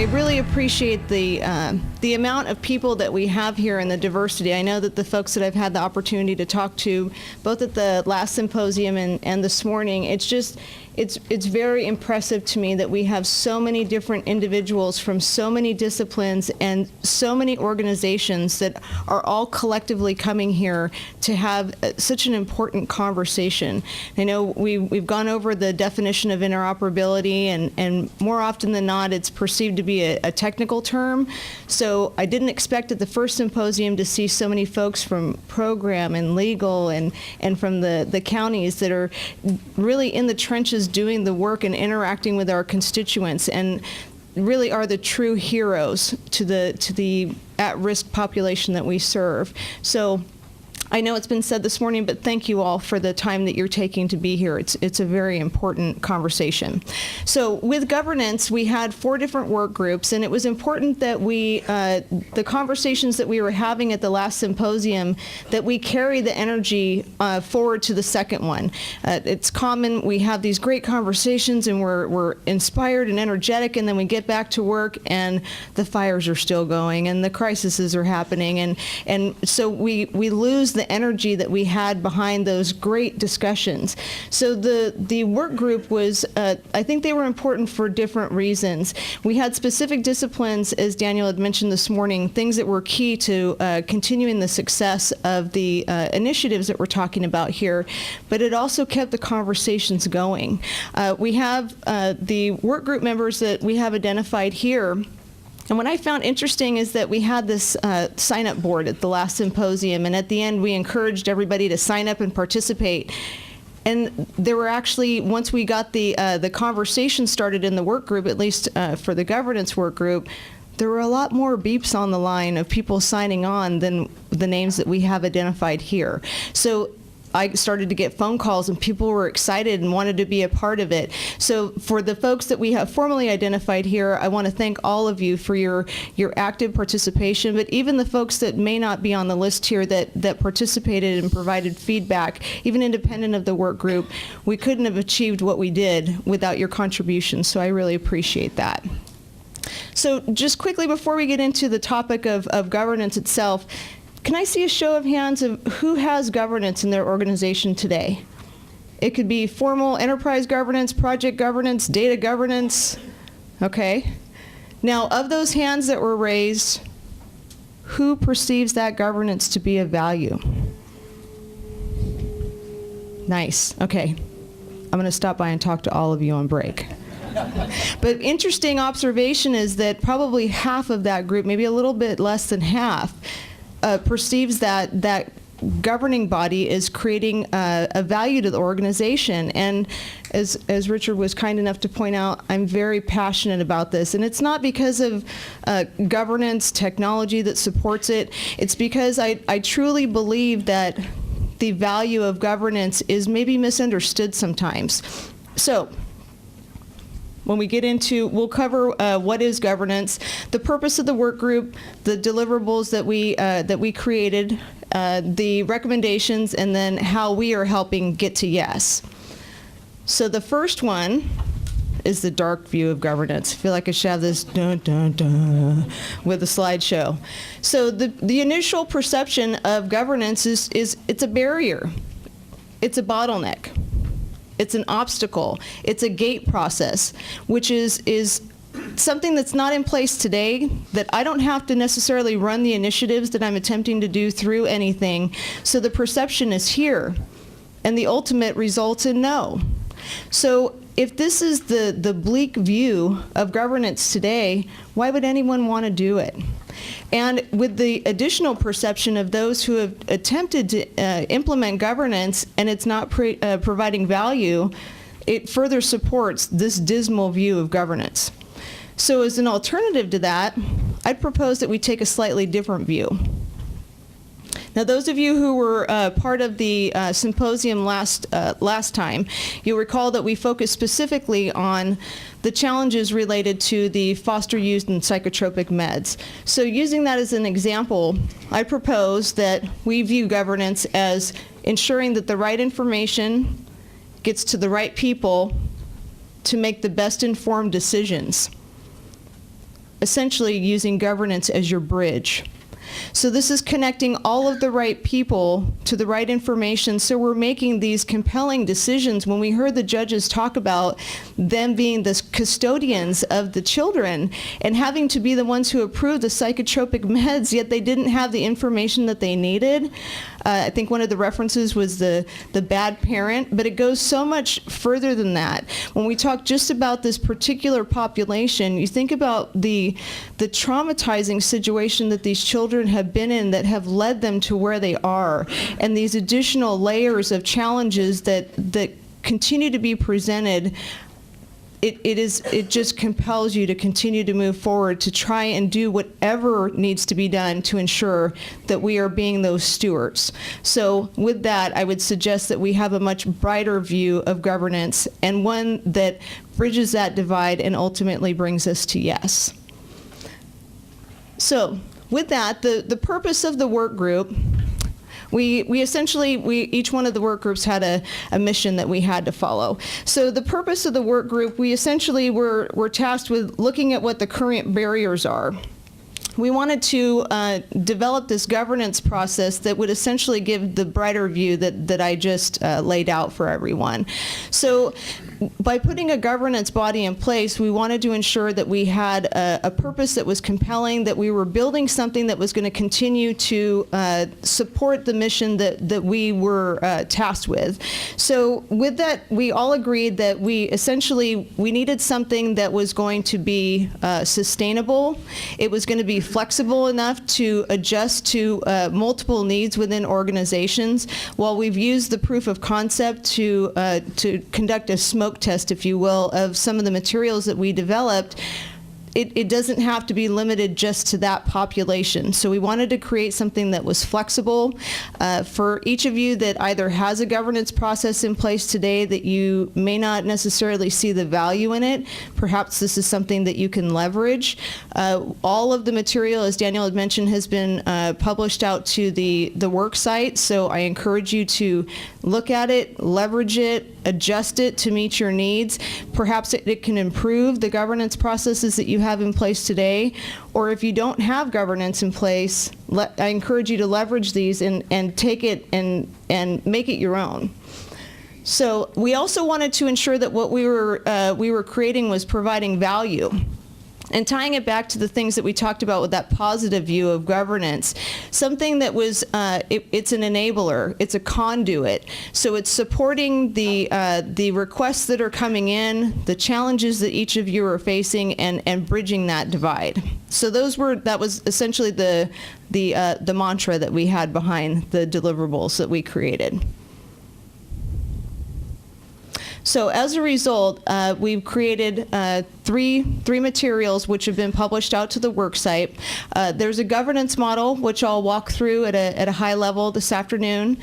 I really appreciate the amount of people that we have here and the diversity. I know that the folks that I've had the opportunity to talk to, both at the last symposium and this morning, it's very impressive to me that we have so many different individuals from so many disciplines and so many organizations that are all collectively coming here to have such an important conversation. I know we've gone over the definition of interoperability, and more often than not, it's perceived to be a technical term. So I didn't expect at the first symposium to see so many folks from program and legal and from the counties that are really in the trenches doing the work and interacting with our constituents, and really are the true heroes to the at-risk population that we serve. So I know it's been said this morning, but thank you all for the time that you're taking to be here. It's a very important conversation. So with governance, we had 4 different work groups, and it was important that we, the conversations that we were having at the last symposium, that we carry the energy forward to the second one. It's common, we have these great conversations and we're inspired and energetic, and then we get back to work and the fires are still going and the crises are happening, and so we lose the energy that we had behind those great discussions. So the work group was, I think they were important for different reasons. We had specific disciplines, as Daniel had mentioned this morning, things that were key to continuing the success of the initiatives that we're talking about here, but it also kept the conversations going. We have the work group members that we have identified here. And what I found interesting is that we had this sign-up board at the last symposium, and at the end we encouraged everybody to sign up and participate. And there were actually, once we got the conversation started in the work group, at least for the governance work group, there were a lot more beeps on the line of people signing on than the names that we have identified here. So I started to get phone calls and people were excited and wanted to be a part of it. So for the folks that we have formally identified here, I want to thank all of you for your active participation, but even the folks that may not be on the list here that participated and provided feedback, even independent of the work group, we couldn't have achieved what we did without your contributions, so I really appreciate that. So just quickly before we get into the topic of governance itself, can I see a show of hands of who has governance in their organization today? It could be formal enterprise governance, project governance, data governance. Okay. Now, of those hands that were raised, who perceives that governance to be of value? Nice. Okay. I'm going to stop by and talk to all of you on break. But interesting observation is that probably half of that group, maybe a little bit less than half, perceives that governing body is creating a value to the organization. And as Richard was kind enough to point out, I'm very passionate about this. And it's not because of governance technology that supports it. It's because I truly believe that the value of governance is maybe misunderstood sometimes. So when we get into, we'll cover what is governance, the purpose of the work group, the deliverables that we created, the recommendations, and then how we are helping get to yes. So the first one is the dark view of governance. I feel like I should have this dun dun dun with a slideshow. So the initial perception of governance is it's a barrier, it's a bottleneck. It's an obstacle. It's a gate process, which is something that's not in place today, that I don't have to necessarily run the initiatives that I'm attempting to do through anything. So the perception is here, and the ultimate results in no. So if this is the bleak view of governance today, why would anyone want to do it? And with the additional perception of those who have attempted to implement governance and it's not providing value, it further supports this dismal view of governance. So as an alternative to that, I'd propose that we take a slightly different view. Now, those of you who were part of the symposium last time, you'll recall that we focused specifically on the challenges related to the foster youth and psychotropic meds. So using that as an example, I propose that we view governance as ensuring that the right information gets to the right people to make the best informed decisions. essentially using governance as your bridge. So this is connecting all of the right people to the right information, so we're making these compelling decisions. When we heard the judges talk about them being the custodians of the children and having to be the ones who approved the psychotropic meds, yet they didn't have the information that they needed. I think one of the references was the bad parent, but it goes so much further than that. When we talk just about this particular population, you think about the traumatizing situation that these children have been in that have led them to where they are, and these additional layers of challenges that continue to be presented. It just compels you to continue to move forward, to try and do whatever needs to be done to ensure that we are being those stewards. So with that, I would suggest that we have a much brighter view of governance, and one that bridges that divide and ultimately brings us to yes. So with that, the purpose of the work group, we essentially, each one of the work groups had a mission that we had to follow. So the purpose of the work group, we essentially were tasked with looking at what the current barriers are. We wanted to develop this governance process that would essentially give the brighter view that I just laid out for everyone. So by putting a governance body in place, we wanted to ensure that we had a purpose that was compelling, that we were building something that was going to continue to support the mission that we were tasked with. So with that, we all agreed that we needed something that was going to be sustainable. It was going to be flexible enough to adjust to multiple needs within organizations. While we've used the proof of concept to conduct a smoke test, if you will, of some of the materials that we developed, it doesn't have to be limited just to that population. So we wanted to create something that was flexible. For each of you that either has a governance process in place today that you may not necessarily see the value in it, perhaps this is something that you can leverage. All of the material, as Daniel had mentioned, has been published out to the work site, so I encourage you to look at it, leverage it, adjust it to meet your needs. Perhaps it can improve the governance processes that you have in place today, or if you don't have governance in place, I encourage you to leverage these and take it and make it your own. So we also wanted to ensure that what we were creating was providing value. And tying it back to the things that we talked about with that positive view of governance, something that was, it's an enabler, it's a conduit. So it's supporting the requests that are coming in, the challenges that each of you are facing, and bridging that divide. So that was essentially the mantra that we had behind the deliverables that we created. So as a result, we've created three materials which have been published out to the work site. There's a governance model, which I'll walk through at a high level this afternoon.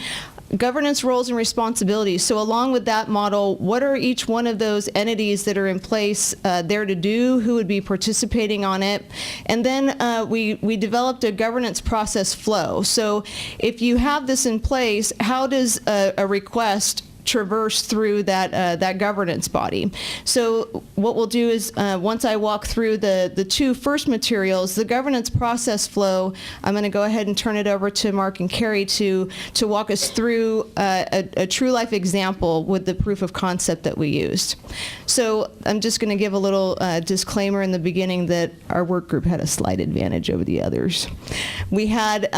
Governance roles and responsibilities. So along with that model, what are each one of those entities that are in place there to do? Who would be participating on it? And then we developed a governance process flow. So if you have this in place, how does a request traverse through that governance body? So what we'll do is once I walk through the two first materials, the governance process flow, I'm going to go ahead and turn it over to Mark and Carrie to walk us through a true life example with the proof of concept that we used. So I'm just going to give a little disclaimer in the beginning that our work group had a slight advantage over the others. We had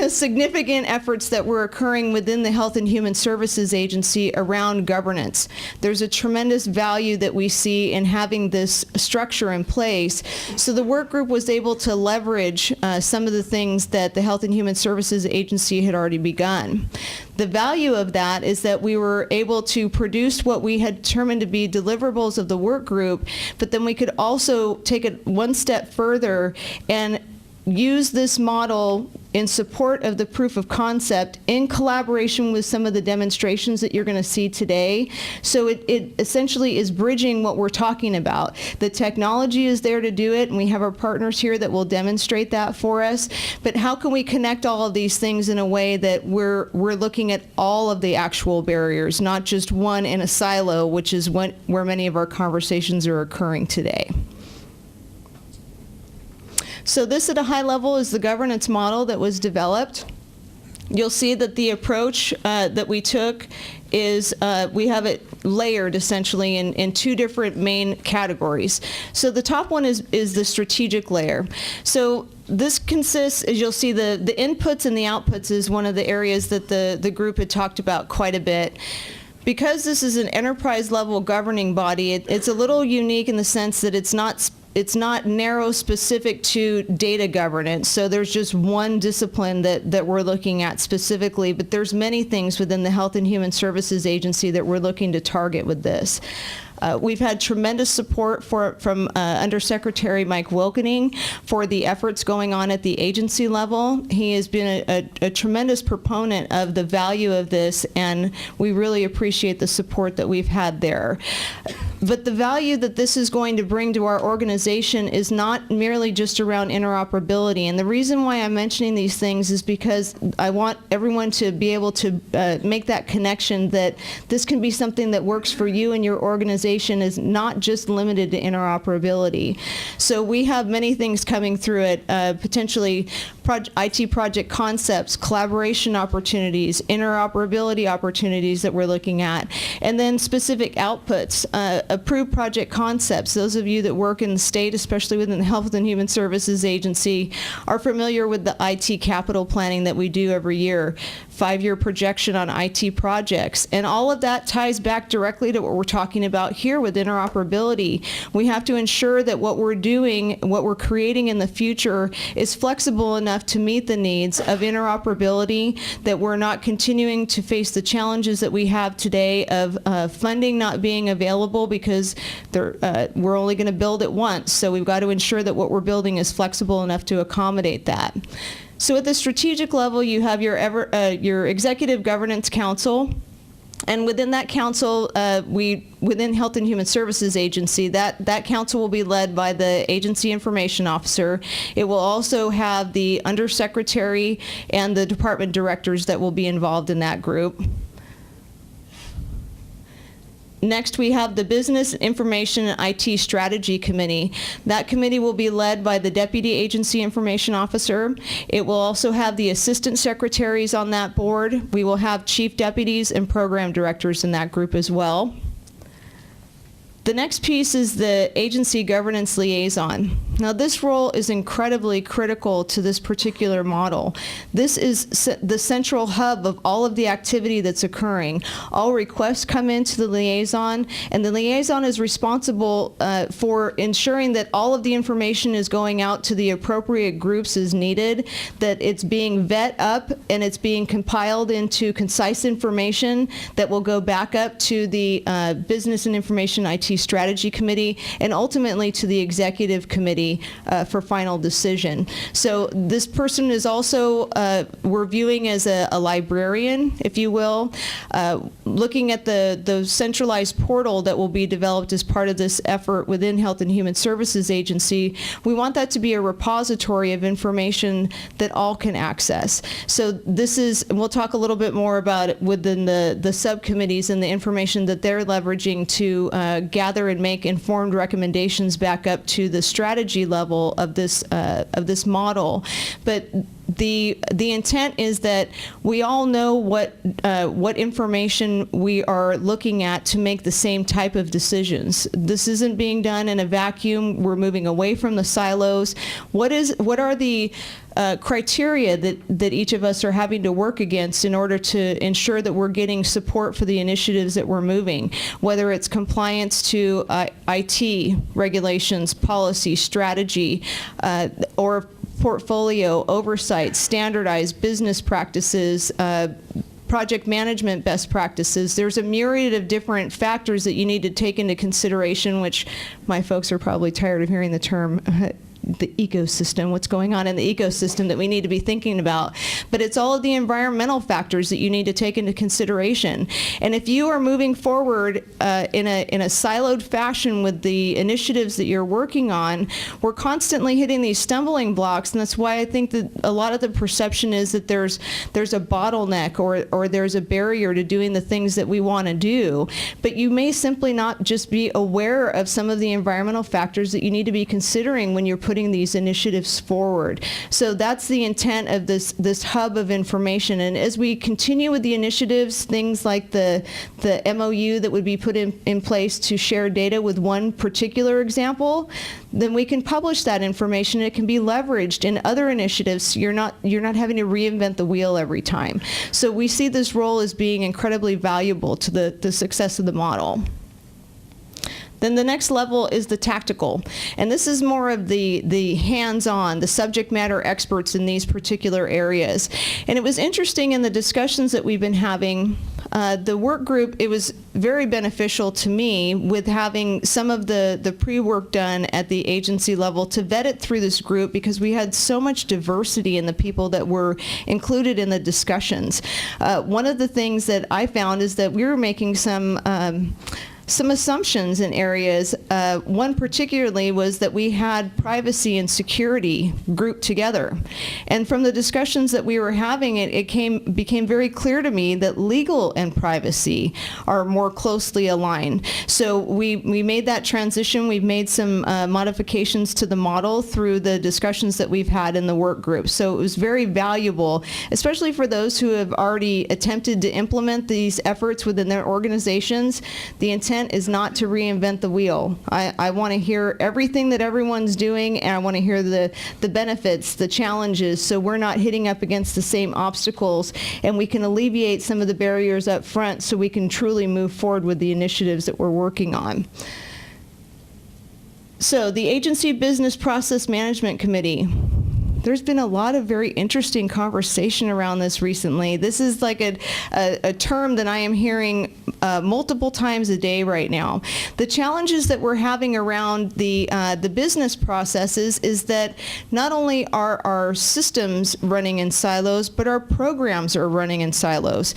significant efforts that were occurring within the Health and Human Services Agency around governance. There's a tremendous value that we see in having this structure in place. So the work group was able to leverage some of the things that the Health and Human Services Agency had already begun. The value of that is that we were able to produce what we had determined to be deliverables of the work group, but then we could also take it one step further and use this model in support of the proof of concept in collaboration with some of the demonstrations that you're going to see today. So it essentially is bridging what we're talking about. The technology is there to do it, and we have our partners here that will demonstrate that for us. But how can we connect all of these things in a way that we're looking at all of the actual barriers, not just one in a silo, which is where many of our conversations are occurring today. So this at a high level is the governance model that was developed. You'll see that the approach that we took is we have it layered essentially in two different main categories. So the top one is the strategic layer. So this consists, as you'll see, the inputs and the outputs is one of the areas that the group had talked about quite a bit. Because this is an enterprise level governing body, it's a little unique in the sense that it's not narrow specific to data governance. So there's just one discipline that we're looking at specifically, but there's many things within the Health and Human Services Agency that we're looking to target with this. We've had tremendous support from Undersecretary Mike Wilkening for the efforts going on at the agency level. He has been a tremendous proponent of the value of this, and we really appreciate the support that we've had there. But the value that this is going to bring to our organization is not merely just around interoperability. And the reason why I'm mentioning these things is because I want everyone to be able to make that connection that this can be something that works for you and your organization, is not just limited to interoperability. So we have many things coming through it, potentially IT project concepts, collaboration opportunities, interoperability opportunities that we're looking at, and then specific outputs, approved project concepts. Those of you that work in the state, especially within the Health and Human Services Agency, are familiar with the IT capital planning that we do every year, 5-year projection on IT projects. And all of that ties back directly to what we're talking about here with interoperability. We have to ensure that what we're doing, what we're creating in the future is flexible enough to meet the needs of interoperability, that we're not continuing to face the challenges that we have today of funding not being available because we're only going to build it once. So we've got to ensure that what we're building is flexible enough to accommodate that. So at the strategic level, you have your Executive Governance Council. And within that council, within Health and Human Services Agency, that council will be led by the Agency Information Officer. It will also have the Undersecretary and the department directors that will be involved in that group. Next, we have the Business Information and IT Strategy Committee. That committee will be led by the Deputy Agency Information Officer. It will also have the Assistant Secretaries on that board. We will have Chief Deputies and Program Directors in that group as well. The next piece is the Agency Governance Liaison. Now, this role is incredibly critical to this particular model. This is the central hub of all of the activity that's occurring. All requests come into the liaison, and the liaison is responsible for ensuring that all of the information is going out to the appropriate groups as needed, that it's being vet up and it's being compiled into concise information that will go back up to the Business and Information IT Strategy Committee, and ultimately to the Executive Committee for final decision. So this person is also, we're viewing as a librarian, if you will, looking at the centralized portal that will be developed as part of this effort within Health and Human Services Agency. We want that to be a repository of information that all can access. So this is, and we'll talk a little bit more about it within the subcommittees and the information that they're leveraging to gather and make informed recommendations back up to the strategy level of this model. But the intent is that we all know what information we are looking at to make the same type of decisions. This isn't being done in a vacuum. We're moving away from the silos. What are the criteria that each of us are having to work against in order to ensure that we're getting support for the initiatives that we're moving, whether it's compliance to IT regulations, policy, strategy, or portfolio oversight, standardized business practices, project management best practices. There's a myriad of different factors that you need to take into consideration, which my folks are probably tired of hearing the term the ecosystem, what's going on in the ecosystem that we need to be thinking about. But it's all of the environmental factors that you need to take into consideration. And if you are moving forward in a siloed fashion with the initiatives that you're working on, we're constantly hitting these stumbling blocks, and that's why I think that a lot of the perception is that there's a bottleneck or there's a barrier to doing the things that we want to do. But you may simply not just be aware of some of the environmental factors that you need to be considering when you're putting putting these initiatives forward. So that's the intent of this hub of information. And as we continue with the initiatives, things like the MOU that would be put in place to share data with one particular example, then we can publish that information. It can be leveraged in other initiatives. You're not having to reinvent the wheel every time. So we see this role as being incredibly valuable to the success of the model. Then the next level is the tactical. And this is more of the hands-on, the subject matter experts in these particular areas. And it was interesting in the discussions that we've been having, the work group, it was very beneficial to me with having some of the pre-work done at the agency level to vet it through this group, because we had so much diversity in the people that were included in the discussions. One of the things that I found is that we were making some assumptions in areas. One particularly was that we had privacy and security grouped together. And from the discussions that we were having, it became very clear to me that legal and privacy are more closely aligned. So we made that transition. We've made some modifications to the model through the discussions that we've had in the work group. So it was very valuable, especially for those who have already attempted to implement these efforts within their organizations. The intent is not to reinvent the wheel. I want to hear everything that everyone's doing, and I want to hear the benefits, the challenges, so we're not hitting up against the same obstacles, and we can alleviate some of the barriers up front so we can truly move forward with the initiatives that we're working on. So the Agency Business Process Management Committee. There's been a lot of very interesting conversation around this recently. This is like a term that I am hearing multiple times a day right now. The challenges that we're having around the business processes is that not only are our systems running in silos, but our programs are running in silos.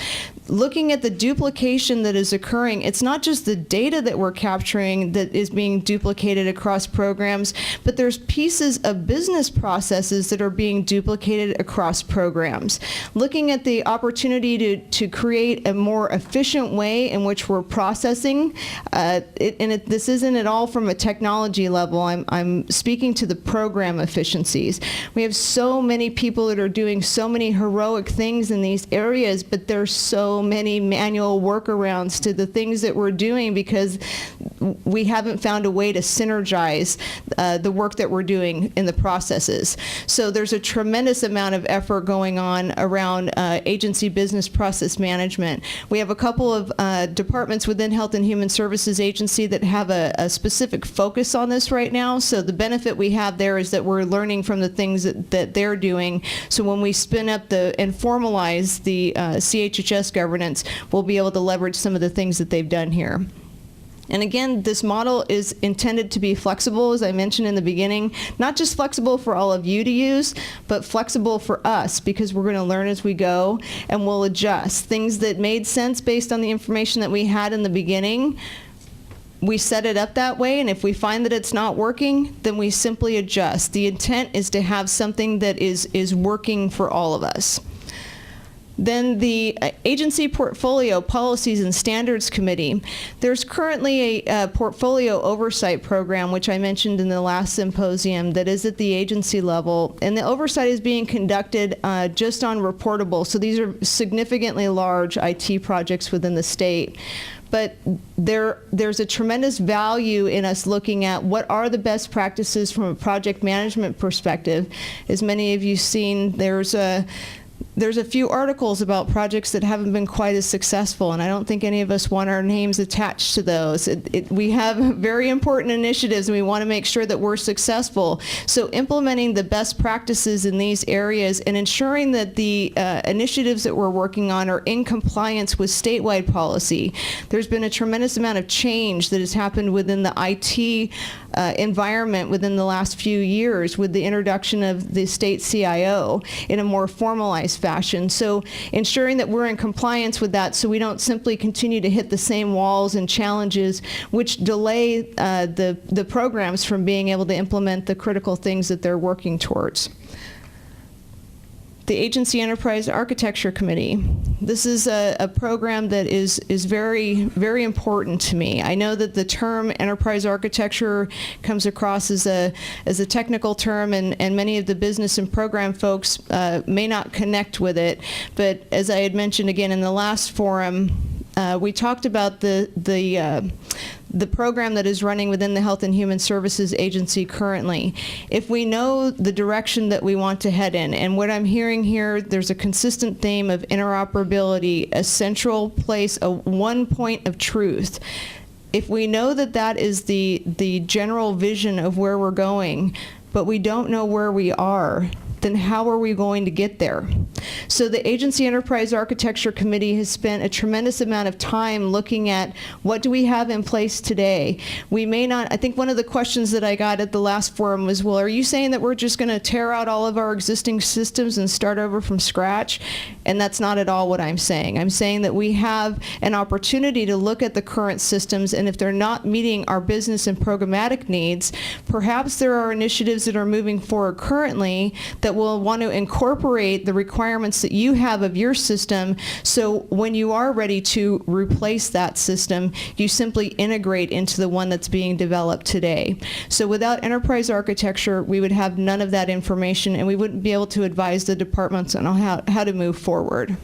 Looking at the duplication that is occurring, it's not just the data that we're capturing that is being duplicated across programs, but there's pieces of business processes that are being duplicated across programs. Looking at the opportunity to create a more efficient way in which we're processing, this isn't at all from a technology level. I'm speaking to the program efficiencies. We have so many people that are doing so many heroic things in these areas, but there's so many manual workarounds to the things that we're doing because we haven't found a way to synergize the work that we're doing in the processes. So there's a tremendous amount of effort going on around agency business process management. We have a couple of departments within Health and Human Services Agency that have a specific focus on this right now. So the benefit we have there is that we're learning from the things that they're doing. So when we spin up and formalize the CHHS governance, we'll be able to leverage some of the things that they've done here. And again, this model is intended to be flexible, as I mentioned in the beginning, not just flexible for all of you to use, but flexible for us, because we're going to learn as we go, and we'll adjust. Things that made sense based on the information that we had in the beginning, we set it up that way, and if we find that it's not working, then we simply adjust. The intent is to have something that is working for all of us. Then the Agency Portfolio Policies and Standards Committee. There's currently a portfolio oversight program, which I mentioned in the last symposium, that is at the agency level. And the oversight is being conducted just on reportable. So these are significantly large IT projects within the state. But there's a tremendous value in us looking at what are the best practices from a project management perspective. As many of you have seen, there's a few articles about projects that haven't been quite as successful, and I don't think any of us want our names attached to those. We have very important initiatives, and we want to make sure that we're successful. So implementing the best practices in these areas and ensuring that the initiatives that we're working on are in compliance with statewide policy. There's been a tremendous amount of change that has happened within the IT environment within the last few years with the introduction of the state CIO in a more formalized fashion. So ensuring that we're in compliance with that so we don't simply continue to hit the same walls and challenges which delay the programs from being able to implement the critical things that they're working towards. The Agency Enterprise Architecture Committee. This is a program that is very, very important to me. I know that the term enterprise architecture comes across as a technical term, and many of the business and program folks may not connect with it. But as I had mentioned again in the last forum, we talked about the program that is running within the Health and Human Services Agency currently. If we know the direction that we want to head in, and what I'm hearing here, there's a consistent theme of interoperability, a central place, a one point of truth. If we know that that is the general vision of where we're going, but we don't know where we are, then how are we going to get there? So the Agency Enterprise Architecture Committee has spent a tremendous amount of time looking at what do we have in place today. We may not, I think one of the questions that I got at the last forum was, well, are you saying that we're just going to tear out all of our existing systems and start over from scratch? And that's not at all what I'm saying. I'm saying that we have an opportunity to look at the current systems, and if they're not meeting our business and programmatic needs, perhaps there are initiatives that are moving forward currently that will want to incorporate the requirements that you have of your system, so when you are ready to replace that system, you simply integrate into the one that's being developed today. So without enterprise architecture, we would have none of that information, and we wouldn't be able to advise the departments on how to move forward.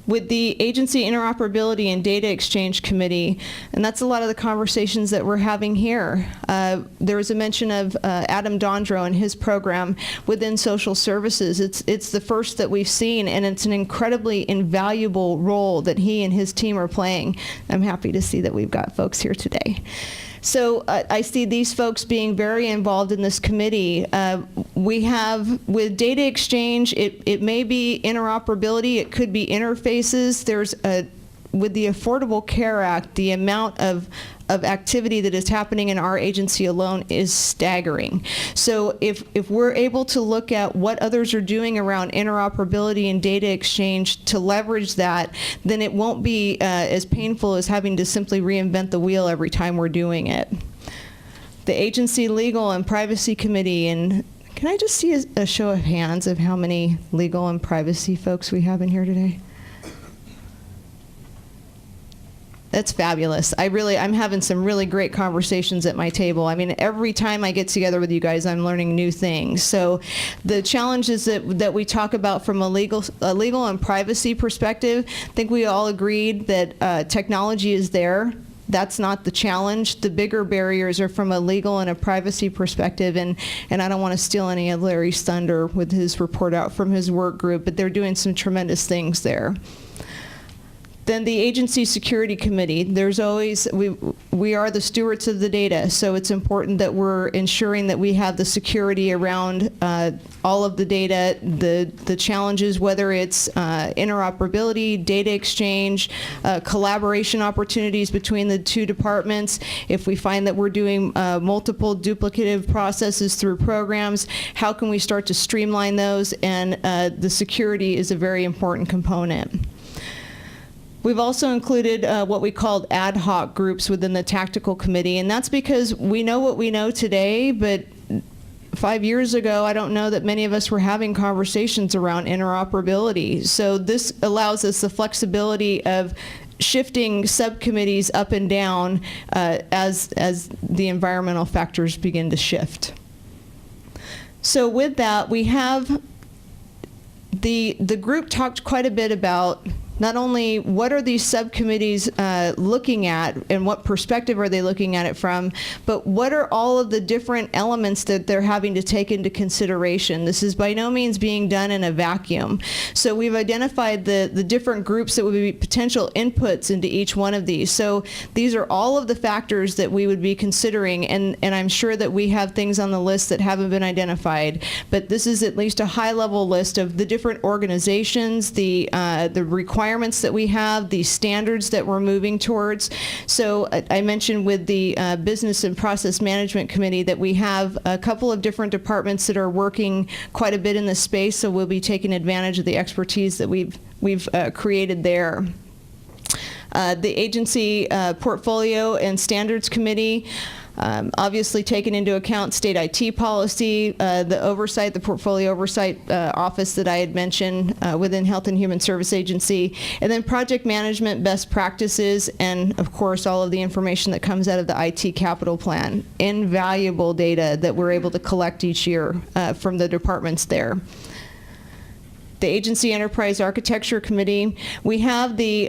With the Agency Interoperability and Data Exchange Committee, and that's a lot of the conversations that we're having here. There was a mention of Adam Dondro and his program within social services. It's the first that we've seen, and it's an incredibly invaluable role that he and his team are playing. I'm happy to see that we've got folks here today. So I see these folks being very involved in this committee. We have, with data exchange, it may be interoperability, it could be interfaces. There's with the Affordable Care Act, the amount of activity that is happening in our agency alone is staggering. So if we're able to look at what others are doing around interoperability and data exchange to leverage that, then it won't be as painful as having to simply reinvent the wheel every time we're doing it. The Agency Legal and Privacy Committee, and can I just see a show of hands of how many legal and privacy folks we have in here today? That's fabulous. I'm having some really great conversations at my table. I mean, every time I get together with you guys, I'm learning new things. So the challenges that we talk about from a legal and privacy perspective, I think we all agreed that technology is there. That's not the challenge. The bigger barriers are from a legal and a privacy perspective, and I don't want to steal any of Larry's thunder with his report out from his work group, but they're doing some tremendous things there. Then the Agency Security Committee, there's always, we are the stewards of the data, so it's important that we're ensuring that we have the security around all of the data, the challenges, whether it's interoperability, data exchange, collaboration opportunities between the two departments. If we find that we're doing multiple duplicative processes through programs, how can we start to streamline those? And the security is a very important component. We've also included what we called ad hoc groups within the tactical committee, and that's because we know what we know today, but 5 years ago, I don't know that many of us were having conversations around interoperability. So this allows us the flexibility of shifting subcommittees up and down as the environmental factors begin to shift. So with that, we have the group talked quite a bit about not only what are these subcommittees looking at and what perspective are they looking at it from, but what are all of the different elements that they're having to take into consideration. This is by no means being done in a vacuum. So we've identified the different groups that would be potential inputs into each one of these. So these are all of the factors that we would be considering, and I'm sure that we have things on the list that haven't been identified, but this is at least a high-level list of the different organizations, the requirements that we have, the standards that we're moving towards. So I mentioned with the Business and Process Management Committee that we have a couple of different departments that are working quite a bit in this space, so we'll be taking advantage of the expertise that we've created there. The Agency Portfolio and Standards Committee, Obviously, taking into account state IT policy, the oversight, the portfolio oversight office that I had mentioned within Health and Human Service Agency, and then project management best practices, and of course, all of the information that comes out of the IT capital plan. Invaluable data that we're able to collect each year from the departments there. The Agency Enterprise Architecture Committee, we have the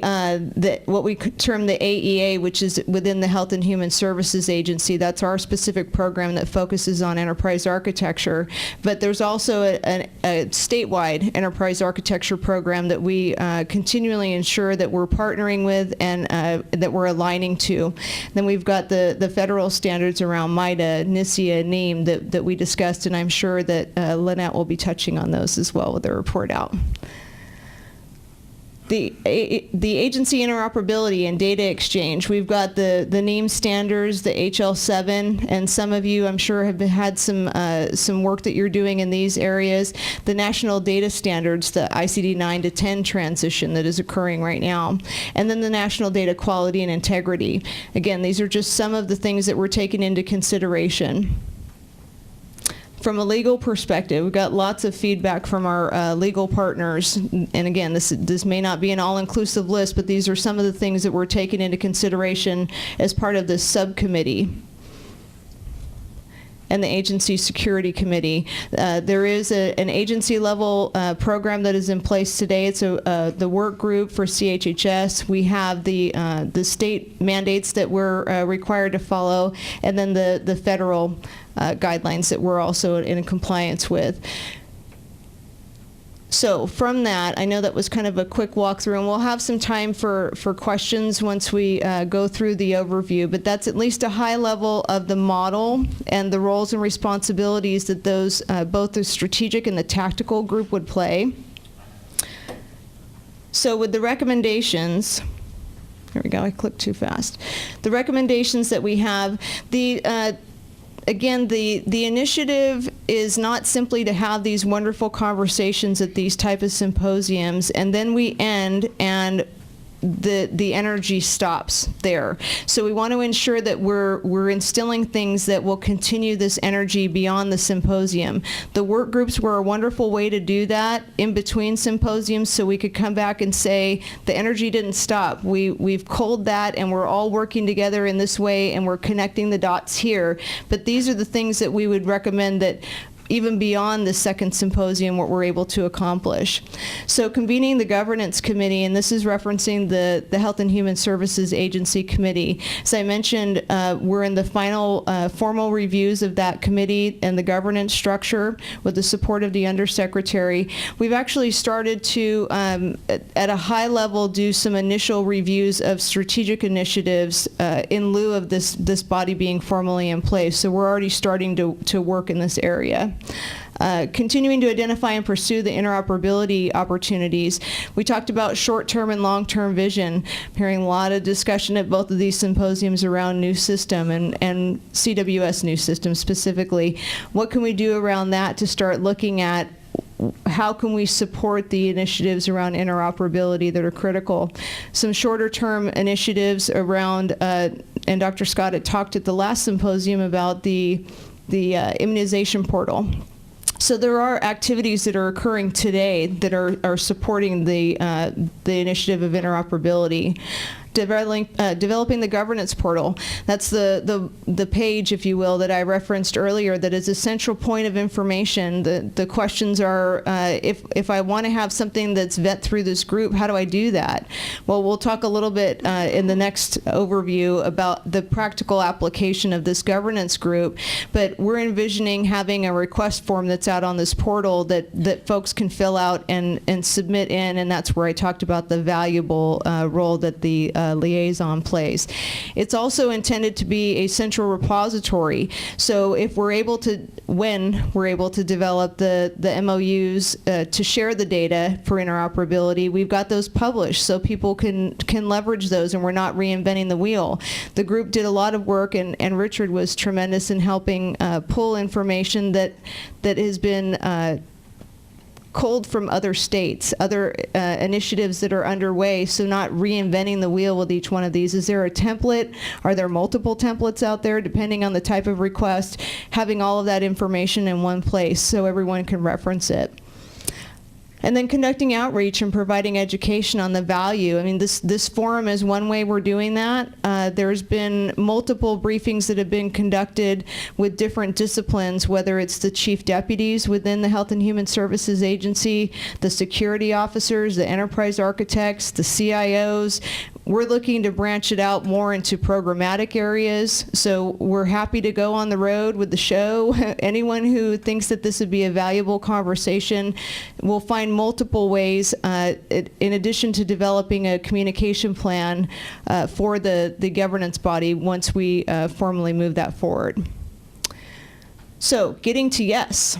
what we term the AEA, which is within the Health and Human Services Agency. That's our specific program that focuses on enterprise architecture. But there's also a statewide enterprise architecture program that we continually ensure that we're partnering with and that we're aligning to. Then we've got the federal standards around MIDA, NISIA, NEAM that we discussed, and I'm sure that Lynette will be touching on those as well with their report out. The agency interoperability and data exchange, we've got the NEAM standards, the HL7, and some of you, I'm sure, have had some work that you're doing in these areas. The national data standards, the ICD 9 to 10 transition that is occurring right now, and then the national data quality and integrity. Again, these are just some of the things that we're taking into consideration. From a legal perspective, we've got lots of feedback from our legal partners, and again, this may not be an all-inclusive list, but these are some of the things that we're taking into consideration as part of this subcommittee. And the Agency Security Committee. There is an agency-level program that is in place today. It's the work group for CHHS. We have the state mandates that we're required to follow, and then the federal guidelines that we're also in compliance with. So from that, I know that was kind of a quick walkthrough, and we'll have some time for questions once we go through the overview, but that's at least a high level of the model and the roles and responsibilities that those, both the strategic and the tactical group would play. So with the recommendations, there we go, I clicked too fast. The recommendations that we have, again, the initiative is not simply to have these wonderful conversations at these type of symposiums and then we end and the energy stops there. So we want to ensure that we're instilling things that will continue this energy beyond the symposium. The work groups were a wonderful way to do that in between symposiums, so we could come back and say the energy didn't stop. We've culled that and we're all working together in this way and we're connecting the dots here. But these are the things that we would recommend that even beyond the second symposium, what we're able to accomplish. So convening the governance committee, and this is referencing the Health and Human Services Agency committee. As I mentioned, we're in the final formal reviews of that committee and the governance structure with the support of the undersecretary. We've actually started to, at a high level, do some initial reviews of strategic initiatives in lieu of this body being formally in place. So we're already starting to work in this area. Continuing to identify and pursue the interoperability opportunities. We talked about short-term and long-term vision. I'm hearing a lot of discussion at both of these symposiums around new system and CWS new system specifically. What can we do around that to start looking at how can we support the initiatives around interoperability that are critical? Some shorter-term initiatives around, and Dr. Scott had talked at the last symposium about the immunization portal. So there are activities that are occurring today that are supporting the initiative of interoperability. Developing the governance portal. That's the page, if you will, that I referenced earlier that is a central point of information. The questions are, if I want to have something that's vet through this group, how do I do that? Well, we'll talk a little bit in the next overview about the practical application of this governance group, but we're envisioning having a request form that's out on this portal that folks can fill out and submit in, and that's where I talked about the valuable role that the liaison plays. It's also intended to be a central repository. So if we're able to, when we're able to develop the MOUs to share the data for interoperability, we've got those published so people can leverage those and we're not reinventing the wheel. The group did a lot of work and Richard was tremendous in helping pull information that has been culled from other states, other initiatives that are underway, so not reinventing the wheel with each one of these. Is there a template? Are there multiple templates out there, depending on the type of request? Having all of that information in one place so everyone can reference it. And then conducting outreach and providing education on the value. I mean, this forum is one way we're doing that. There's been multiple briefings that have been conducted with different disciplines, whether it's the chief deputies within the Health and Human Services Agency, the security officers, the enterprise architects, the CIOs. We're looking to branch it out more into programmatic areas, so we're happy to go on the road with the show. Anyone who thinks that this would be a valuable conversation will find multiple ways, in addition to developing a communication plan for the governance body once we formally move that forward. So, getting to yes.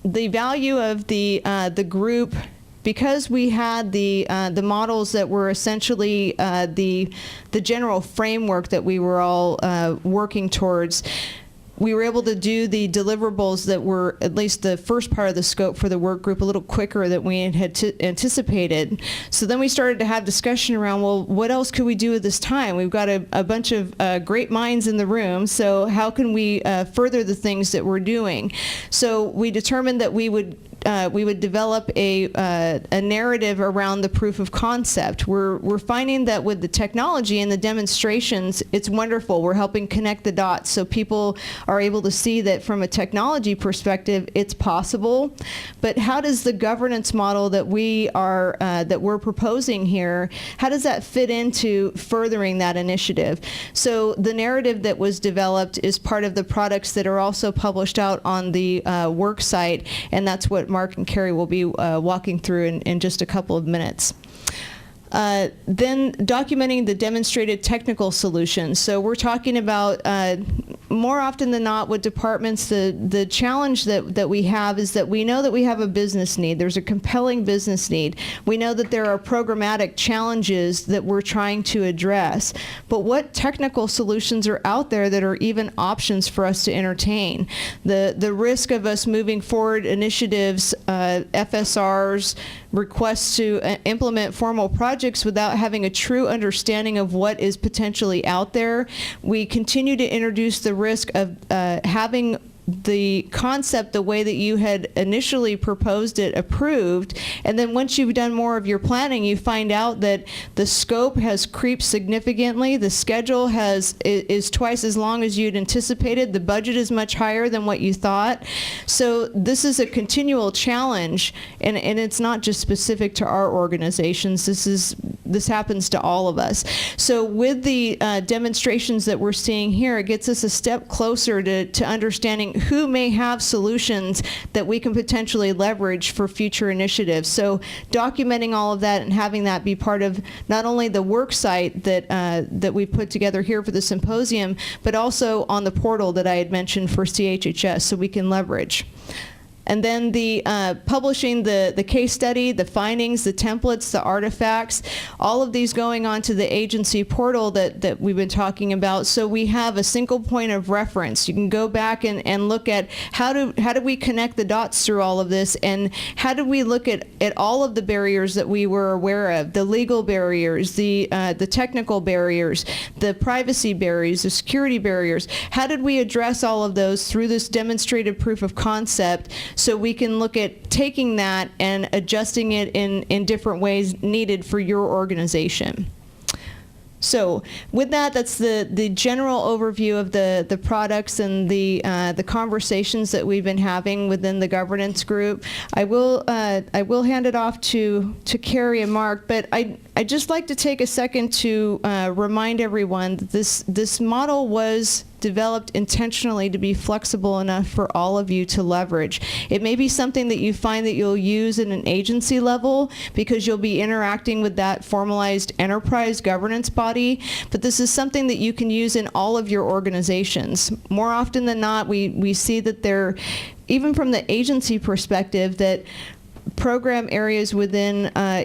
The value of the group, because we had the models that were essentially the general framework that we were all working towards, we were able to do the deliverables that were at least the first part of the scope for the work group a little quicker than we had anticipated. So then we started to have discussion around, well, what else could we do at this time? We've got a bunch of great minds in the room, so how can we further the things that we're doing? So we determined that we would develop a narrative around the proof of concept. We're finding that with the technology and the demonstrations, it's wonderful. We're helping connect the dots so people are able to see that from a technology perspective, it's possible. But how does the governance model that we're proposing here, how does that fit into furthering that initiative? So the narrative that was developed is part of the products that are also published out on the work site, and that's what Mark and Carrie will be walking through in just a couple of minutes. Then documenting the demonstrated technical solutions. So we're talking about, more often than not with departments, the challenge that we have is that we know that we have a business need. There's a compelling business need. We know that there are programmatic challenges that we're trying to address. But what technical solutions are out there that are even options for us to entertain? The risk of us moving forward initiatives, FSRs, requests to implement formal projects without having a true understanding of what is potentially out there. We continue to introduce the risk of having the concept the way that you had initially proposed it approved, and then once you've done more of your planning, you find out that the scope has creeped significantly, the schedule is twice as long as you'd anticipated, the budget is much higher than what you thought. So this is a continual challenge, and it's not just specific to our organizations. This happens to all of us. So with the demonstrations that we're seeing here, it gets us a step closer to understanding who may have solutions that we can potentially leverage for future initiatives. So documenting all of that and having that be part of not only the work site that we put together here for the symposium, but also on the portal that I had mentioned for CHHS, so we can leverage. And then the publishing the case study, the findings, the templates, the artifacts, all of these going onto the agency portal that we've been talking about. So we have a single point of reference. You can go back and look at how do we connect the dots through all of this, and how do we look at all of the barriers that we were aware of, the legal barriers, the technical barriers, the privacy barriers, the security barriers. How did we address all of those through this demonstrated proof of concept, so we can look at taking that and adjusting it in different ways needed for your organization. So with that, that's the general overview of the products and the conversations that we've been having within the governance group. I will hand it off to Carrie and Mark, but I'd just like to take a second to remind everyone that this model was developed intentionally to be flexible enough for all of you to leverage. It may be something that you find that you'll use at an agency level because you'll be interacting with that formalized enterprise governance body, but this is something that you can use in all of your organizations. More often than not, we see that even from the agency perspective, that program areas within a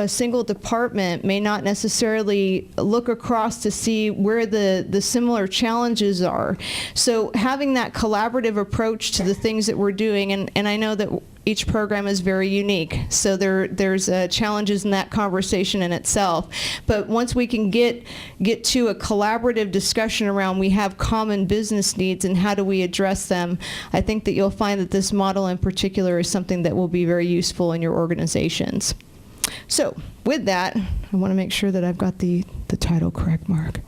single department may not necessarily look across to see where the similar challenges are. So having that collaborative approach to the things that we're doing, and I know that each program is very unique, so there's challenges in that conversation in itself. But once we can get to a collaborative discussion around we have common business needs and how do we address them, I think that you'll find that this model in particular is something that will be very useful in your organizations. So with that, I want to make sure that I've got the title correct, Mark.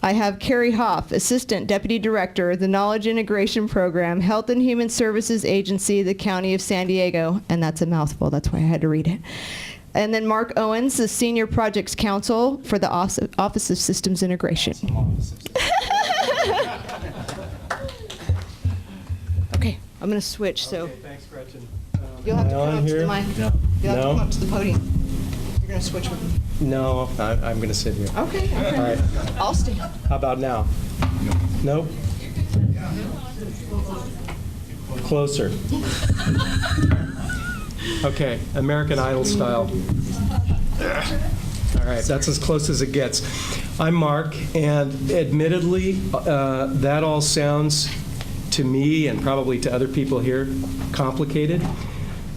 I have Carrie Hoff, Assistant Deputy Director, the Knowledge Integration Program, Health and Human Services Agency, the County of San Diego, and that's a mouthful, that's why I had to read it. And then Mark Owens, the Senior Projects Counsel for the Office of Systems Integration. Okay, I'm going to switch, so. Okay, thanks, Gretchen. You'll have to come up to the mic. No. You'll have to come up to the podium. You're going to switch with me. No, I'm going to sit here. Okay. All right. I'll stand. How about now? Nope. Closer. Okay, American Idol style. All right, that's as close as it gets. I'm Mark, and admittedly, that all sounds to me and probably to other people here complicated.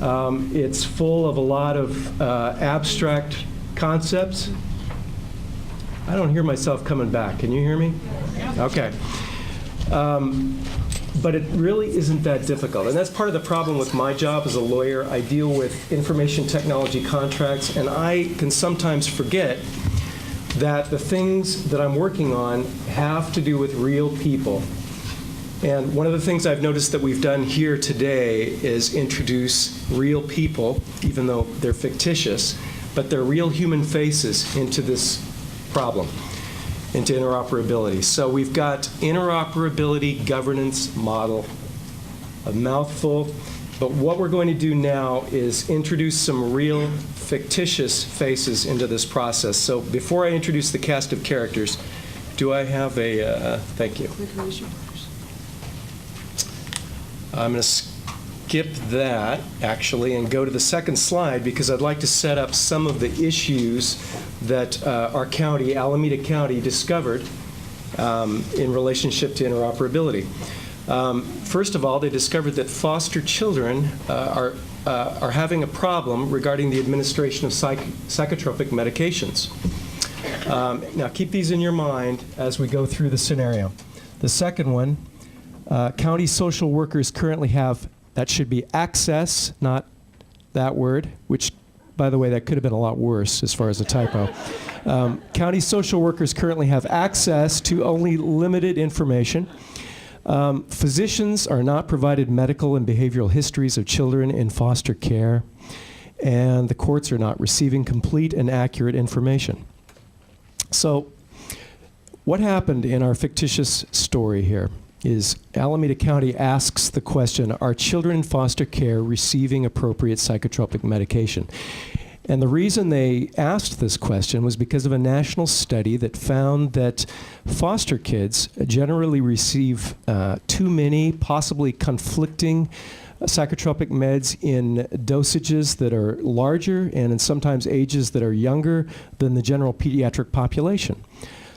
It's full of a lot of abstract concepts. I don't hear myself coming back. Can you hear me? Okay. But it really isn't that difficult. And that's part of the problem with my job as a lawyer. I deal with information technology contracts, and I can sometimes forget that the things that I'm working on have to do with real people. And one of the things I've noticed that we've done here today is introduce real people, even though they're fictitious, but they're real human faces into this problem, into interoperability. So we've got interoperability governance model, a mouthful, but what we're going to do now is introduce some real fictitious faces into this process. So before I introduce the cast of characters, do I have a, thank you. I'm going to skip that, actually, and go to the second slide because I'd like to set up some of the issues that our county, Alameda County, discovered in relationship to interoperability. First of all, they discovered that foster children are having a problem regarding the administration of psychotropic medications. Now, keep these in your mind as we go through the scenario. The second one, county social workers currently have, that should be access, not that word, which, by the way, that could have been a lot worse as far as a typo. County social workers currently have access to only limited information. Physicians are not provided medical and behavioral histories of children in foster care, and the courts are not receiving complete and accurate information. So what happened in our fictitious story here is Alameda County asks the question, are children in foster care receiving appropriate psychotropic medication? And the reason they asked this question was because of a national study that found that foster kids generally receive too many, possibly conflicting psychotropic meds in dosages that are larger and in sometimes ages that are younger than the general pediatric population.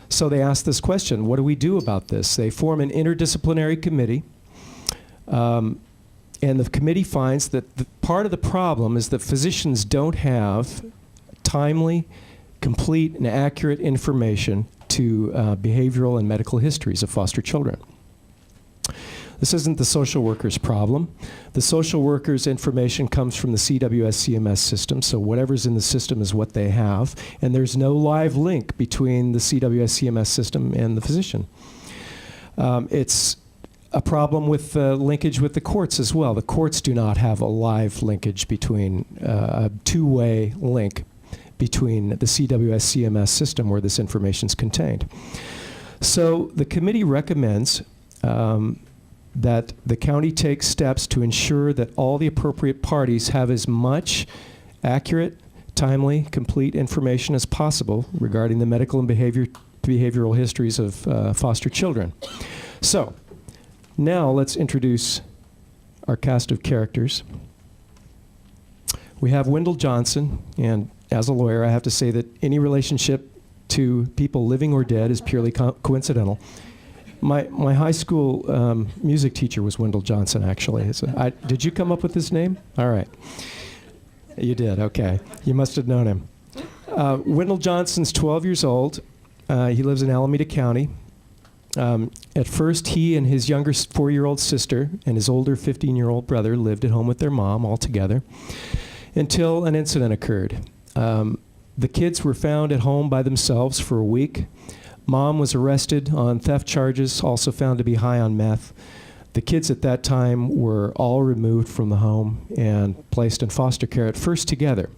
So they asked this question, what do we do about this? They form an interdisciplinary committee, and the committee finds that part of the problem is that physicians don't have timely, complete, and accurate information to behavioral and medical histories of foster children. This isn't the social worker's problem. The social worker's information comes from the CWS-CMS system, so whatever's in the system is what they have, and there's no live link between the CWS-CMS system and the physician. It's a problem with linkage with the courts as well. The courts do not have a live linkage between, a two-way link between the CWS-CMS system where this information is contained. So the committee recommends that the county takes steps to ensure that all the appropriate parties have as much accurate, timely, complete information as possible regarding the medical and behavioral histories of foster children. So now let's introduce our cast of characters. We have Wendell Johnson, and as a lawyer, I have to say that any relationship to people living or dead is purely coincidental. My high school music teacher was Wendell Johnson, actually. Did you come up with his name? All right. You did, okay. You must have known him. Wendell Johnson's 12 years old. He lives in Alameda County. At first, he and his younger 4-year-old sister and his older 15-year-old brother lived at home with their mom all together until an incident occurred. The kids were found at home by themselves for a week. Mom was arrested on theft charges, also found to be high on meth. The kids at that time were all removed from the home and placed in foster care, at first together.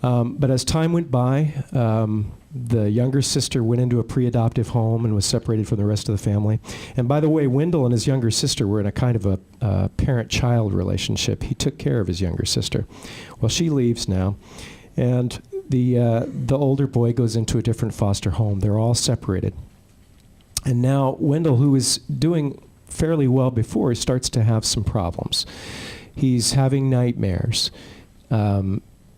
But as time went by, the younger sister went into a pre-adoptive home and was separated from the rest of the family. And by the way, Wendell and his younger sister were in a kind of a parent-child relationship. He took care of his younger sister. Well, she leaves now, and the older boy goes into a different foster home. They're all separated. And now Wendell, who is doing fairly well before, starts to have some problems. He's having nightmares.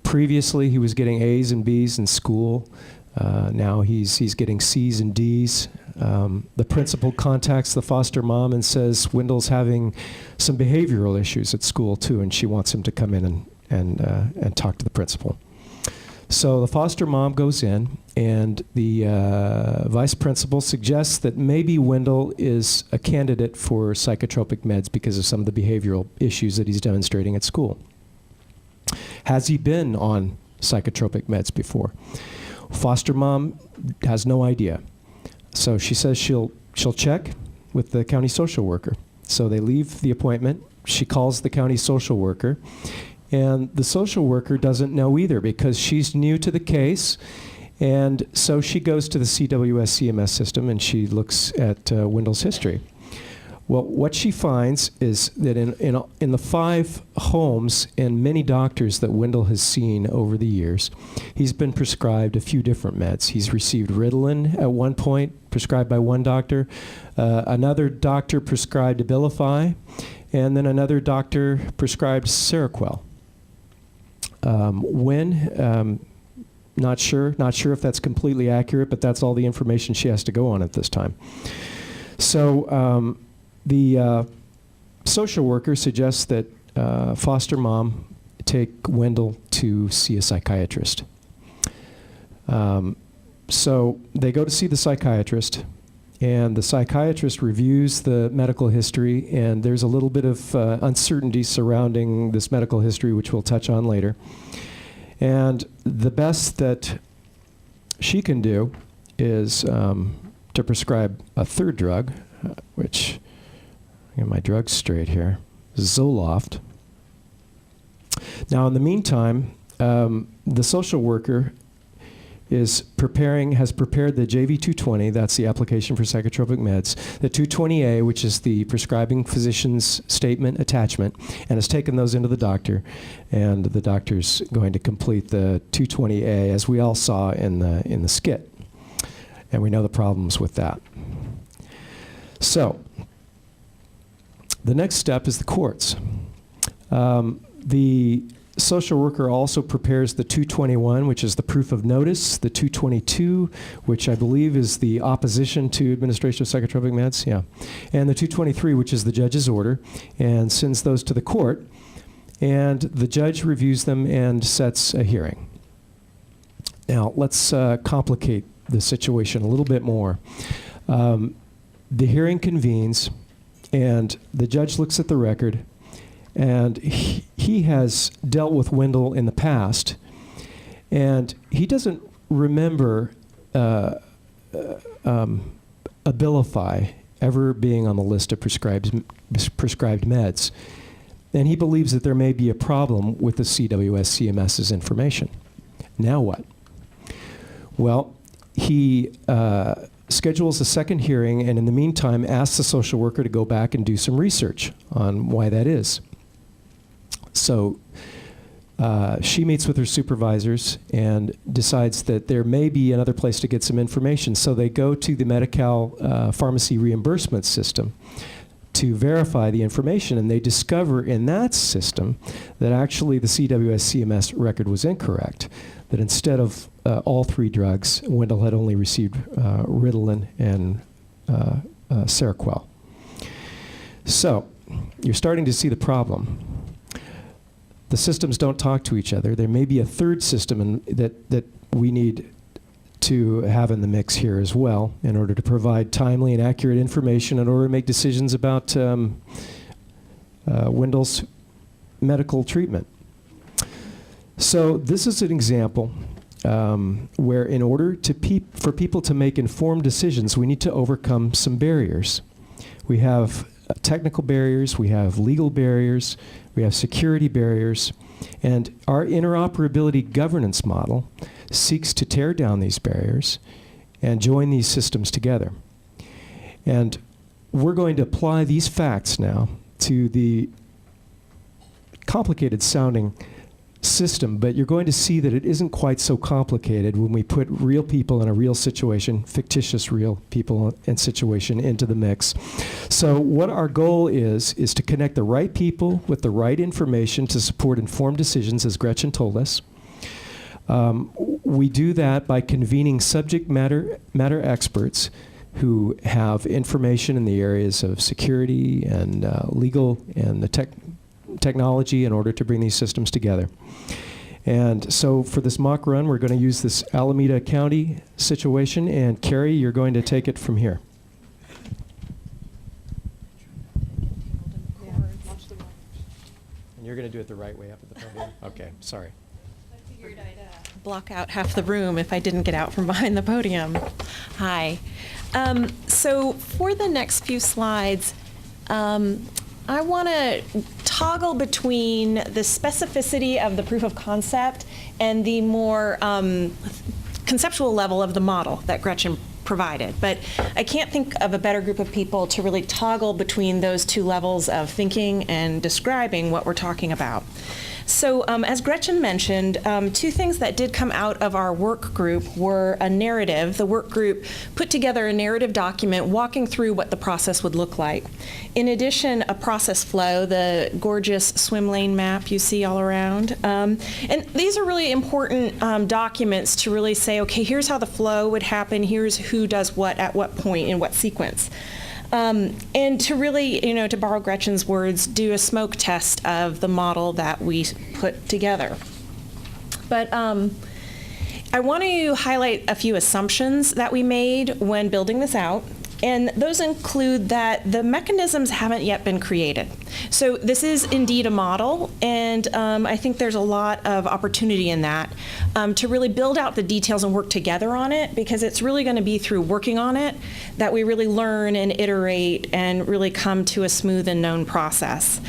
Previously, he was getting A's and B's in school. Now he's getting C's and D's. The principal contacts the foster mom and says Wendell's having some behavioral issues at school too, and she wants him to come in and talk to the principal. So the foster mom goes in, and the vice principal suggests that maybe Wendell is a candidate for psychotropic meds because of some of the behavioral issues that he's demonstrating at school. Has he been on psychotropic meds before? Foster mom has no idea. So she says she'll check with the county social worker. So they leave the appointment. She calls the county social worker. And the social worker doesn't know either because she's new to the case. And so she goes to the CWS CMS system and she looks at Wendell's history. Well, what she finds is that in the 5 homes and many doctors that Wendell has seen over the years, he's been prescribed a few different meds. He's received Ritalin at one point, prescribed by one doctor. Another doctor prescribed Abilify, and then another doctor prescribed Seroquel. Not sure if that's completely accurate, but that's all the information she has to go on at this time. So the social worker suggests that foster mom take Wendell to see a psychiatrist. So they go to see the psychiatrist, and the psychiatrist reviews the medical history, and there's a little bit of uncertainty surrounding this medical history, which we'll touch on later. And the best that she can do is to prescribe a third drug, which, get my drugs straight here, Zoloft. Now, in the meantime, the social worker has prepared the JV-220, that's the application for psychotropic meds, the 220A, which is the prescribing physician's statement attachment, and has taken those into the doctor, and the doctor's going to complete the 220A, as we all saw in the skit. And we know the problems with that. So, the next step is the courts. The social worker also prepares the 221, which is the proof of notice, the 222, which I believe is the opposition to administration of psychotropic meds, yeah, and the 223, which is the judge's order, and sends those to the court, and the judge reviews them and sets a hearing. Now, let's complicate the situation a little bit more. The hearing convenes, and the judge looks at the record, and he has dealt with Wendell in the past, and he doesn't remember Abilify ever being on the list of prescribed meds. And he believes that there may be a problem with the CWS CMS's information. Now what? Well, he schedules a second hearing, and in the meantime asks the social worker to go back and do some research on why that is. So she meets with her supervisors and decides that there may be another place to get some information. So they go to the Medi-Cal pharmacy reimbursement system to verify the information, and they discover in that system that actually the CWS CMS record was incorrect, that instead of all 3 drugs, Wendell had only received Ritalin and Seroquel. So you're starting to see the problem. The systems don't talk to each other. There may be a third system that we need to have in the mix here as well in order to provide timely and accurate information in order to make decisions about Wendell's medical treatment. So this is an example where in order for people to make informed decisions, we need to overcome some barriers. We have technical barriers, we have legal barriers, we have security barriers, and our interoperability governance model seeks to tear down these barriers and join these systems together. And we're going to apply these facts now to the complicated sounding system, but you're going to see that it isn't quite so complicated when we put real people in a real situation, fictitious real people and situation into the mix. So what our goal is to connect the right people with the right information to support informed decisions, as Gretchen told us. We do that by convening subject matter experts who have information in the areas of security and legal and the technology in order to bring these systems together. And so for this mock run, we're going to use this Alameda County situation, and Carrie, you're going to take it from here. And you're going to do it the right way up at the podium? Okay, sorry. I figured I'd block out half the room if I didn't get out from behind the podium. Hi. So for the next few slides, I want to toggle between the specificity of the proof of concept and the more conceptual level of the model that Gretchen provided. But I can't think of a better group of people to really toggle between those 2 levels of thinking and describing what we're talking about. So as Gretchen mentioned, 2 things that did come out of our work group were a narrative. The work group put together a narrative document walking through what the process would look like. In addition, a process flow, the gorgeous swim lane map you see all around. And these are really important documents to really say, okay, here's how the flow would happen, here's who does what at what point in what sequence. And to really, to borrow Gretchen's words, do a smoke test of the model that we put together. But I want to highlight a few assumptions that we made when building this out. And those include that the mechanisms haven't yet been created. So this is indeed a model, and I think there's a lot of opportunity in that to really build out the details and work together on it, because it's really going to be through working on it that we really learn and iterate and really come to a smooth and known process.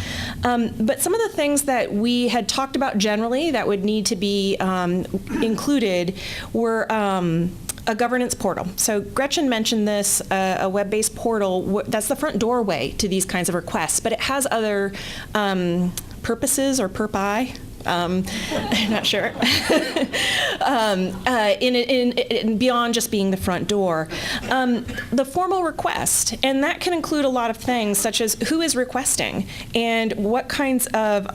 But some of the things that we had talked about generally that would need to be included were a governance portal. So Gretchen mentioned this, a web-based portal, that's the front doorway to these kinds of requests, but it has other purposes or purpose. I'm not sure. in beyond just being the front door. The formal request, and that can include a lot of things such as who is requesting and what kinds of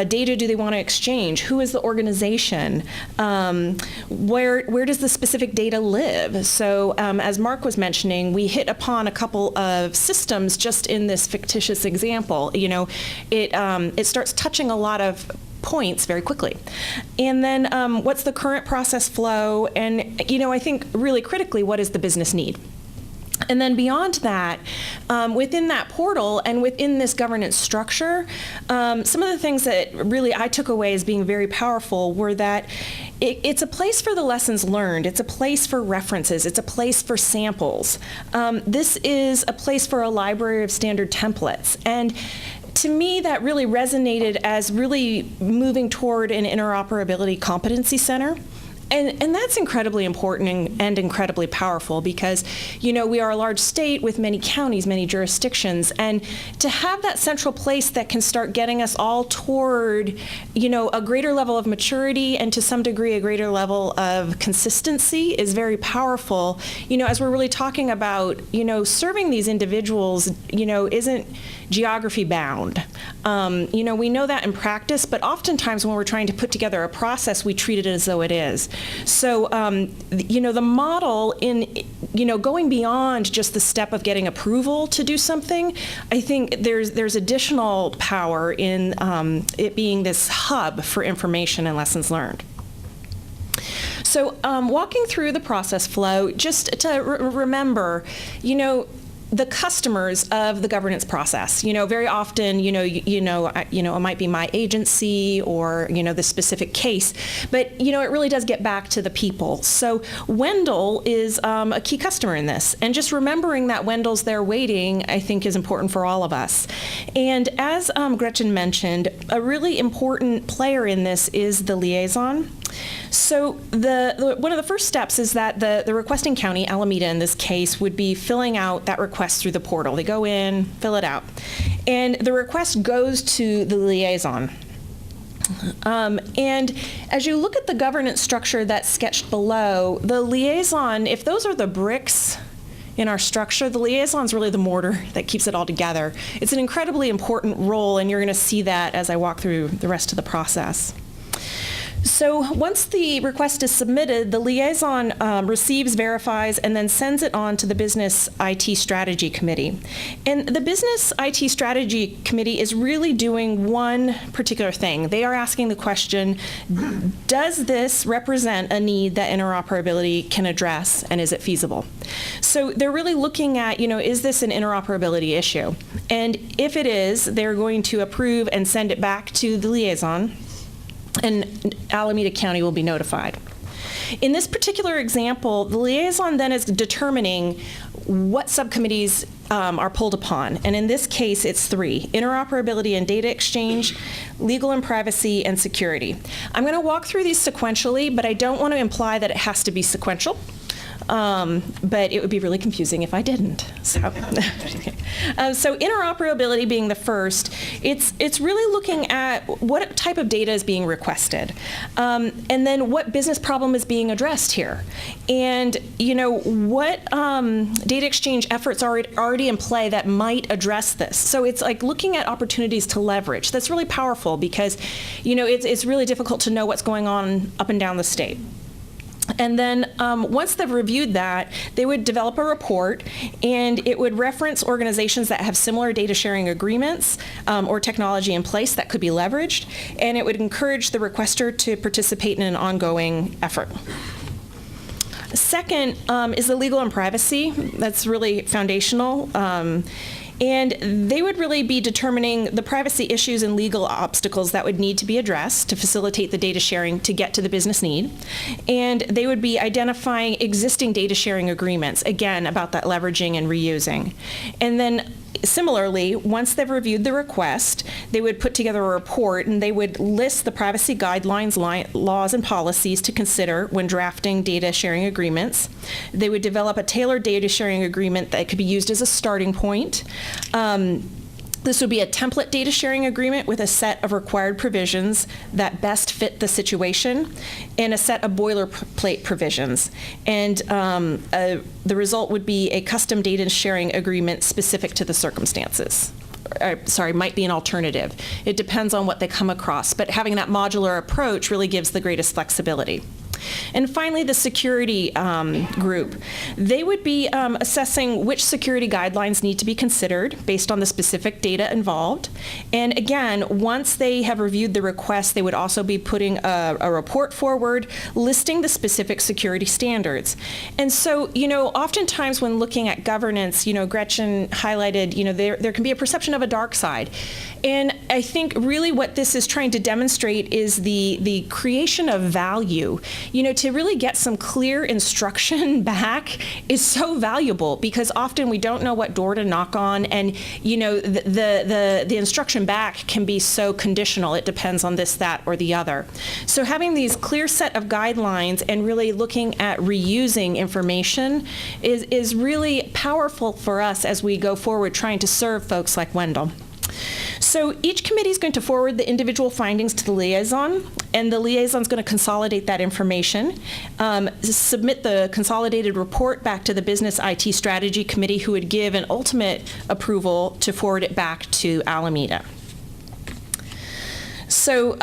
data do they want to exchange? Who is the organization? Where does the specific data live? So as Mark was mentioning, we hit upon a couple of systems just in this fictitious example. It starts touching a lot of points very quickly. And then what's the current process flow? And I think really critically, what is the business need? And then beyond that, within that portal and within this governance structure, some of the things that really I took away as being very powerful were that it's a place for the lessons learned. It's a place for references. It's a place for samples. This is a place for a library of standard templates. And to me, that really resonated as really moving toward an interoperability competency center. And that's incredibly important and incredibly powerful because, we are a large state with many counties, many jurisdictions, and to have that central place that can start getting us all toward, a greater level of maturity and to some degree a greater level of consistency is very powerful. As we're really talking about, serving these individuals, isn't geography bound. We know that in practice, but oftentimes when we're trying to put together a process, we treat it as though it is. So, the model in, going beyond just the step of getting approval to do something, I think there's additional power in it being this hub for information and lessons learned. So walking through the process flow, just to remember, the customers of the governance process. Very often, it might be my agency or, the specific case, but, it really does get back to the people. So Wendell is a key customer in this. And just remembering that Wendell's there waiting, I think, is important for all of us. And as Gretchen mentioned, a really important player in this is the liaison. So one of the first steps is that the requesting county, Alameda in this case, would be filling out that request through the portal. They go in, fill it out, and the request goes to the liaison. And as you look at the governance structure that's sketched below, the liaison, if those are the bricks in our structure, the liaison is really the mortar that keeps it all together. It's an incredibly important role, and you're going to see that as I walk through the rest of the process. So once the request is submitted, the liaison receives, verifies, and then sends it on to the Business IT Strategy Committee. And the Business IT Strategy Committee is really doing one particular thing. They are asking the question, does this represent a need that interoperability can address, and is it feasible? So they're really looking at, is this an interoperability issue? And if it is, they're going to approve and send it back to the liaison, and Alameda County will be notified. In this particular example, the liaison then is determining what subcommittees are pulled upon. And in this case, it's 3: interoperability and data exchange, legal and privacy, and security. I'm going to walk through these sequentially, but I don't want to imply that it has to be sequential. But it would be really confusing if I didn't. So interoperability being the first, it's really looking at what type of data is being requested, and then what business problem is being addressed here, and what data exchange efforts are already in play that might address this. So it's like looking at opportunities to leverage. That's really powerful because it's really difficult to know what's going on up and down the state. And then once they've reviewed that, they would develop a report, and it would reference organizations that have similar data sharing agreements or technology in place that could be leveraged, and it would encourage the requester to participate in an ongoing effort. Second is the legal and privacy. That's really foundational. And they would really be determining the privacy issues and legal obstacles that would need to be addressed to facilitate the data sharing to get to the business need. And they would be identifying existing data sharing agreements, again, about that leveraging and reusing. And then similarly, once they've reviewed the request, they would put together a report, and they would list the privacy guidelines, laws, and policies to consider when drafting data sharing agreements. They would develop a tailored data sharing agreement that could be used as a starting point. This would be a template data sharing agreement with a set of required provisions that best fit the situation, and a set of boilerplate provisions. And the result would be a custom data sharing agreement specific to the circumstances. Might be an alternative. It depends on what they come across, but having that modular approach really gives the greatest flexibility. And finally, the security group. They would be assessing which security guidelines need to be considered based on the specific data involved. And again, once they have reviewed the request, they would also be putting a report forward listing the specific security standards. And so, oftentimes when looking at governance, Gretchen highlighted, there can be a perception of a dark side. And I think really what this is trying to demonstrate is the creation of value. To really get some clear instruction back is so valuable, because often we don't know what door to knock on, and the instruction back can be so conditional. It depends on this, that, or the other. So having these clear set of guidelines and really looking at reusing information is really powerful for us as we go forward trying to serve folks like Wendell. So each committee is going to forward the individual findings to the liaison, and the liaison is going to consolidate that information, submit the consolidated report back to the Business IT Strategy Committee, who would give an ultimate approval to forward it back to Alameda. So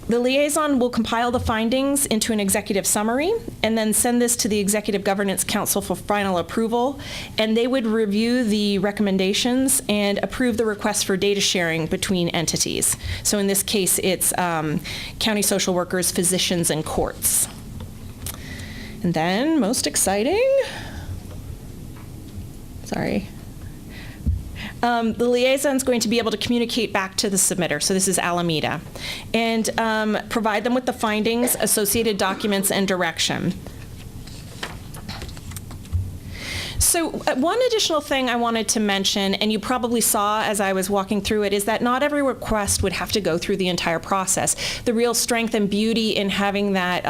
the liaison will compile the findings into an executive summary and then send this to the Executive Governance Council for final approval. And they would review the recommendations and approve the request for data sharing between entities. So in this case, it's county social workers, physicians, and courts. And then, most exciting, sorry. The liaison is going to be able to communicate back to the submitter, so this is Alameda, and provide them with the findings, associated documents, and direction. So one additional thing I wanted to mention, and you probably saw as I was walking through it, is that not every request would have to go through the entire process. The real strength and beauty in having that,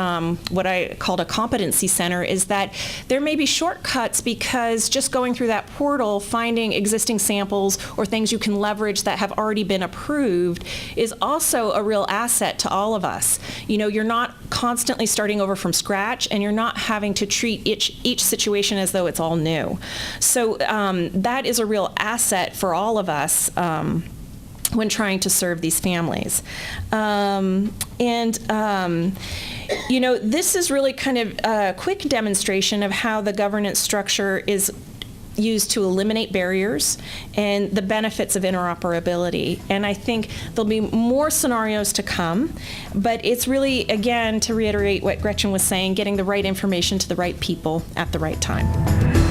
what I called a competency center, is that there may be shortcuts because just going through that portal, finding existing samples or things you can leverage that have already been approved is also a real asset to all of us. You know, you're not constantly starting over from scratch, and you're not having to treat each situation as though it's all new. So that is a real asset for all of us when trying to serve these families. You know, this is really kind of a quick demonstration of how the governance structure is used to eliminate barriers and the benefits of interoperability. And I think there'll be more scenarios to come, but it's really, again, to reiterate what Gretchen was saying, getting the right information to the right people at the right time.